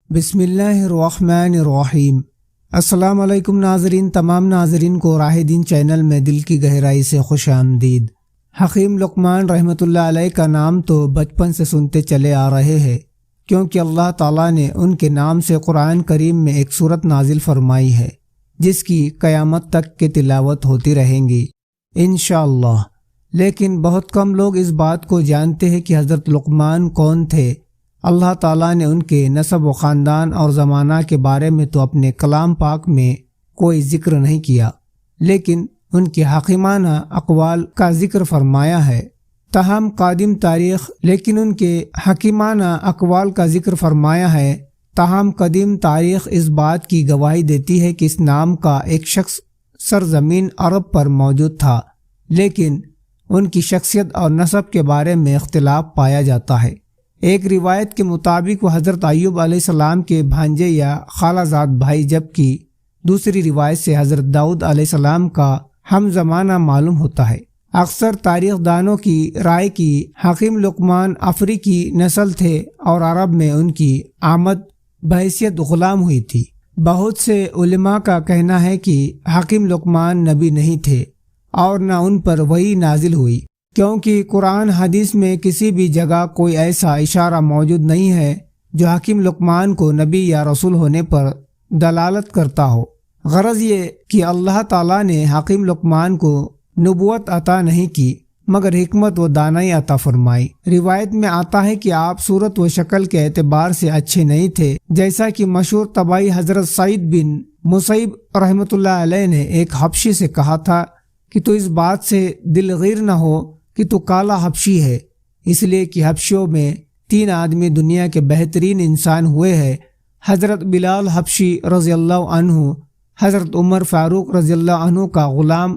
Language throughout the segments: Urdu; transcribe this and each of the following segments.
بسم اللہ الرحمن الرحیم۔ السلام علیکم ناظرین، تمام ناظرین کو راہ دین چینل میں دل کی گہرائی سے خوش آمدید۔ حکیم لقمان رحمۃ اللہ علیہ کا نام تو بچپن سے سنتے چلے آ رہے ہیں، کیونکہ اللہ تعالیٰ نے ان کے نام سے قرآن کریم میں ایک سورت نازل فرمائی ہے جس کی قیامت تک کی تلاوت ہوتی رہیں گی انشاءاللہ۔ لیکن بہت کم لوگ اس بات کو جانتے ہیں کہ حضرت لقمان کون تھے۔ اللہ تعالیٰ نے ان کے نسب و خاندان اور زمانہ کے بارے میں تو اپنے کلام پاک میں کوئی ذکر نہیں کیا، لیکن ان کے حکیمانہ اقوال کا ذکر فرمایا ہے۔ تاہم قدیم تاریخ اس بات کی گواہی دیتی ہے کہ اس نام کا ایک شخص سرزمین عرب پر موجود تھا، لیکن ان کی شخصیت اور نسب کے بارے میں اختلاف پایا جاتا ہے۔ ایک روایت کے مطابق وہ حضرت ایوب علیہ السلام کے بھانجے یا خالہ زاد بھائی، جبکہ دوسری روایت سے حضرت داؤد علیہ السلام کا ہم زمانہ معلوم ہوتا ہے۔ اکثر تاریخ دانوں کی رائے کی حکیم لقمان افریقی نسل تھے اور عرب میں ان کی آمد بحیثیت غلام ہوئی تھی۔ بہت سے علماء کا کہنا ہے کہ حکیم لقمان نبی نہیں تھے اور نہ ان پر وحی نازل ہوئی، کیونکہ قرآن حدیث میں کسی بھی جگہ کوئی ایسا اشارہ موجود نہیں ہے جو حکیم لقمان کو نبی یا رسول ہونے پر دلالت کرتا ہو۔ غرض یہ کہ اللہ تعالیٰ نے حکیم لقمان کو نبوت عطا نہیں کی مگر حکمت و دانائی عطا فرمائی۔ روایت میں آتا ہے کہ آپ صورت و شکل کے اعتبار سے اچھے نہیں تھے، جیسا کہ مشہور طبائی حضرت سعید بن مسیب رحمۃ اللہ علیہ نے ایک حبشی سے کہا تھا کہ تو اس بات سے دلگیر نہ ہو کہ تو کالا حبشی ہے، اس لیے کہ حبشیوں میں 3 آدمی دنیا کے بہترین انسان ہوئے ہیں، حضرت بلال حبشی رضی اللہ عنہ، حضرت عمر فاروق رضی اللہ عنہ کا غلام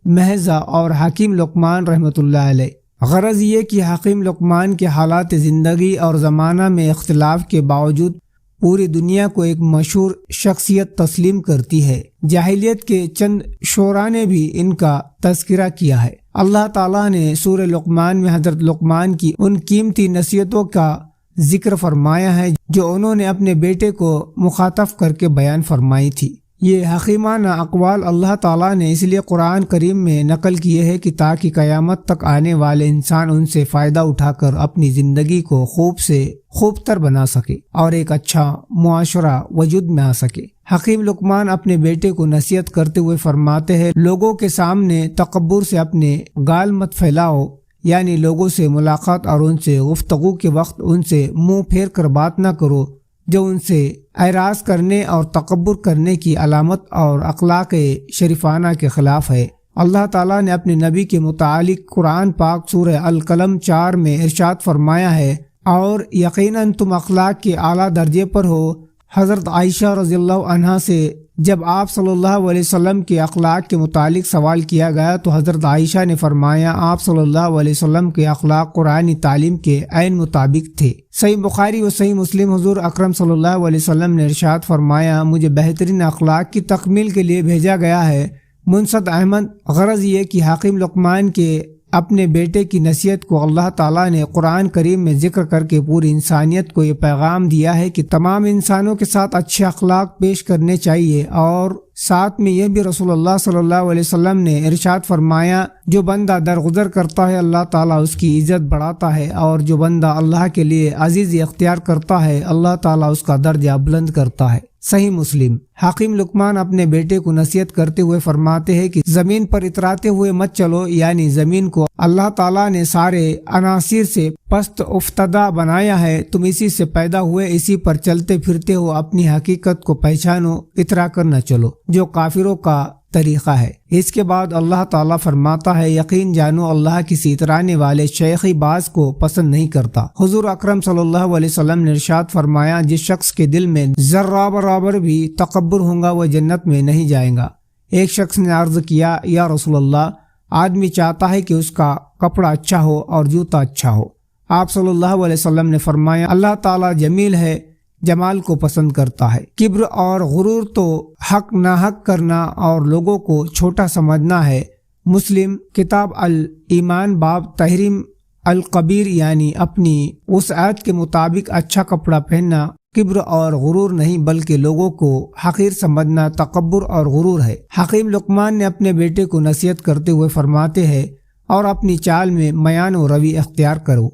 محضہ اور حکیم لقمان رحمۃ اللہ علیہ۔ غرض یہ کہ حکیم لقمان کے حالات زندگی اور زمانہ میں اختلاف کے باوجود پوری دنیا کو ایک مشہور شخصیت تسلیم کرتی ہے۔ جاہلیت کے چند شعراء نے بھی ان کا تذکرہ کیا ہے۔ اللہ تعالیٰ نے سورہ لقمان میں حضرت لقمان کی ان قیمتی نصیحتوں کا ذکر فرمایا ہے جو انہوں نے اپنے بیٹے کو مخاطب کر کے بیان فرمائی تھی۔ یہ حکیمانہ اقوال اللہ تعالیٰ نے اس لیے قرآن کریم میں نقل کیے ہیں کہ تاکہ قیامت تک آنے والے انسان ان سے فائدہ اٹھا کر اپنی زندگی کو خوب سے خوب تر بنا سکے اور ایک اچھا معاشرہ وجود میں آ سکے۔ حکیم لقمان اپنے بیٹے کو نصیحت کرتے ہوئے فرماتے ہیں، لوگوں کے سامنے تکبر سے اپنے گال مت پھیلاؤ، یعنی لوگوں سے ملاقات اور ان سے گفتگو کے وقت ان سے منہ پھیر کر بات نہ کرو، جو ان سے اعراض کرنے اور تکبر کرنے کی علامت اور اخلاق شریفانہ کے خلاف ہے۔ اللہ تعالیٰ نے اپنے نبی کے متعلق قرآن پاک سورہ القلم 4 میں ارشاد فرمایا ہے، اور یقیناً تم اخلاق کے اعلیٰ درجے پر ہو۔ حضرت عائشہ رضی اللہ عنہا سے جب آپ صلی اللہ علیہ وسلم کے اخلاق کے متعلق سوال کیا گیا تو حضرت عائشہ نے فرمایا، آپ صلی اللہ علیہ وسلم کے اخلاق قرآنی تعلیم کے عین مطابق تھے۔ صحیح بخاری و صحیح مسلم، حضور اکرم صلی اللہ علیہ وسلم نے ارشاد فرمایا، مجھے بہترین اخلاق کی تکمیل کے لیے بھیجا گیا ہے۔ منصد احمد۔ غرض یہ کہ حکیم لقمان کے اپنے بیٹے کی نصیحت کو اللہ تعالیٰ نے قرآن کریم میں ذکر کر کے پوری انسانیت کو یہ پیغام دیا ہے کہ تمام انسانوں کے ساتھ اچھے اخلاق پیش کرنے چاہیے، اور ساتھ میں یہ بھی رسول اللہ صلی اللہ علیہ وسلم نے ارشاد فرمایا، جو بندہ درگزر کرتا ہے اللہ تعالیٰ اس کی عزت بڑھاتا ہے، اور جو بندہ اللہ کے لیے عزیزی اختیار کرتا ہے اللہ تعالیٰ اس کا درجہ بلند کرتا ہے۔ صحیح مسلم۔ حکیم لقمان اپنے بیٹے کو نصیحت کرتے ہوئے فرماتے ہیں کہ زمین پر اتراتے ہوئے مت چلو، یعنی زمین کو اللہ تعالیٰ نے سارے عناصر سے پست افتادہ بنایا ہے، تم اسی سے پیدا ہوئے، اسی پر چلتے پھرتے ہو، اپنی حقیقت کو پہچانو، اترا کر نہ چلو، جو کافروں کا طریقہ ہے۔ اس کے بعد اللہ تعالیٰ فرماتا ہے، یقین جانو اللہ کسی اترانے والے شیخی باز کو پسند نہیں کرتا۔ حضور اکرم صلی اللہ علیہ وسلم نے ارشاد فرمایا، جس شخص کے دل میں ذرہ برابر بھی تکبر ہوگا وہ جنت میں نہیں جائے گا۔ ایک شخص نے عرض کیا، یا رسول اللہ، آدمی چاہتا ہے کہ اس کا کپڑا اچھا ہو اور جوتا اچھا ہو۔ آپ صلی اللہ علیہ وسلم نے فرمایا، اللہ تعالیٰ جمیل ہے، جمال کو پسند کرتا ہے۔ کبر اور غرور تو حق ناحق کرنا اور لوگوں کو چھوٹا سمجھنا ہے۔ مسلم کتاب الایمان باب تحریم القبیر، یعنی اپنی وسعت کے مطابق اچھا کپڑا پہننا کبر اور غرور نہیں بلکہ لوگوں کو حقیر سمجھنا تکبر اور غرور ہے۔ حکیم لقمان نے اپنے بیٹے کو نصیحت کرتے ہوئے فرماتے ہیں اور اپنی چال میں میان و روی اختیار کرو،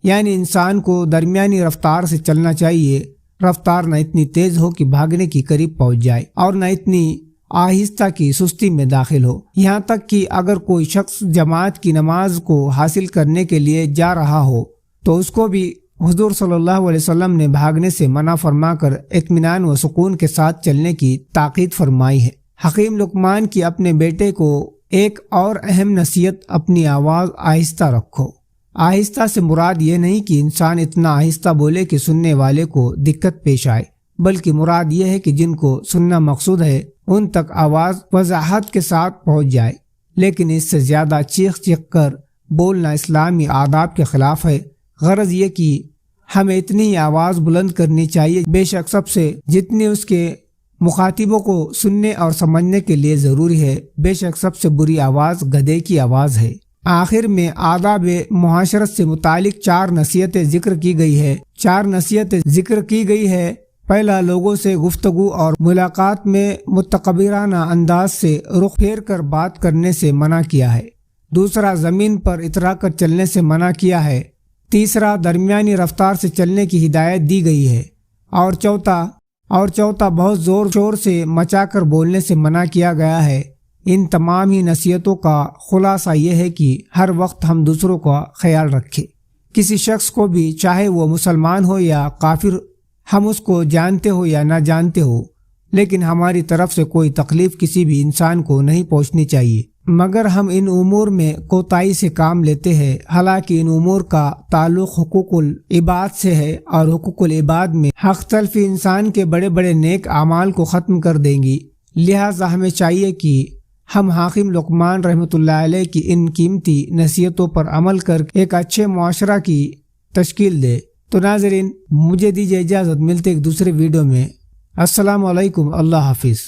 یعنی انسان کو درمیانی رفتار سے چلنا چاہیے۔ رفتار نہ اتنی تیز ہو کہ بھاگنے کی قریب پہنچ جائے اور نہ اتنی آہستہ کی سستی میں داخل ہو، یہاں تک کہ اگر کوئی شخص جماعت کی نماز کو حاصل کرنے کے لیے جا رہا ہو تو اس کو بھی حضور صلی اللہ علیہ وسلم نے بھاگنے سے منع فرما کر اطمینان و سکون کے ساتھ چلنے کی تاکید فرمائی ہے۔ حکیم لقمان کی اپنے بیٹے کو ایک اور اہم نصیحت اپنی آواز آہستہ رکھو۔ آہستہ سے مراد یہ نہیں کہ انسان اتنا آہستہ بولے کہ سننے والے کو دقت پیش آئے، بلکہ مراد یہ ہے کہ جن کو سننا مقصود ہے ان تک آواز وضاحت کے ساتھ پہنچ جائے، لیکن اس سے زیادہ چیخ چیخ کر بولنا اسلامی آداب کے خلاف ہے۔ غرض یہ کہ ہمیں اتنی ہی آواز بلند کرنی چاہیے بے شک سب سے جتنی اس کے مخاطبوں کو سننے اور سمجھنے کے لیے ضروری ہے۔ بے شک سب سے بری آواز گدھے کی آواز ہے۔ آخر میں آداب معاشرت سے متعلق 4 نصیحتیں ذکر کی گئی ہے۔ 4 نصیحتیں ذکر کی گئی ہے۔ پہلا، لوگوں سے گفتگو اور ملاقات میں متکبرانہ انداز سے رخ پھیر کر بات کرنے سے منع کیا ہے۔ دوسرا، زمین پر اترا کر چلنے سے منع کیا ہے۔ تیسرا، درمیانی رفتار سے چلنے کی ہدایت دی گئی ہے۔ اور چوتھا بہت زور شور سے مچا کر بولنے سے منع کیا گیا ہے۔ ان تمام ہی نصیحتوں کا خلاصہ یہ ہے کہ ہر وقت ہم دوسروں کا خیال رکھیں۔ کسی شخص کو بھی، چاہے وہ مسلمان ہو یا کافر، ہم اس کو جانتے ہو یا نہ جانتے ہو، لیکن ہماری طرف سے کوئی تکلیف کسی بھی انسان کو نہیں پہنچنی چاہیے، مگر ہم ان امور میں کوتاہی سے کام لیتے ہیں۔ حالانکہ ان امور کا تعلق حقوق العباد سے ہے، اور حقوق العباد میں حق تلفی انسان کے بڑے بڑے نیک اعمال کو ختم کر دیں گی۔ لہٰذا ہمیں چاہیے کہ ہم حکیم لقمان رحمۃ اللہ علیہ کی ان قیمتی نصیحتوں پر عمل کر ایک اچھے معاشرہ کی تشکیل دے۔ تو ناظرین، مجھے دیجیے اجازت، ملتے ایک دوسرے ویڈیو میں۔ السلام علیکم، اللہ حافظ۔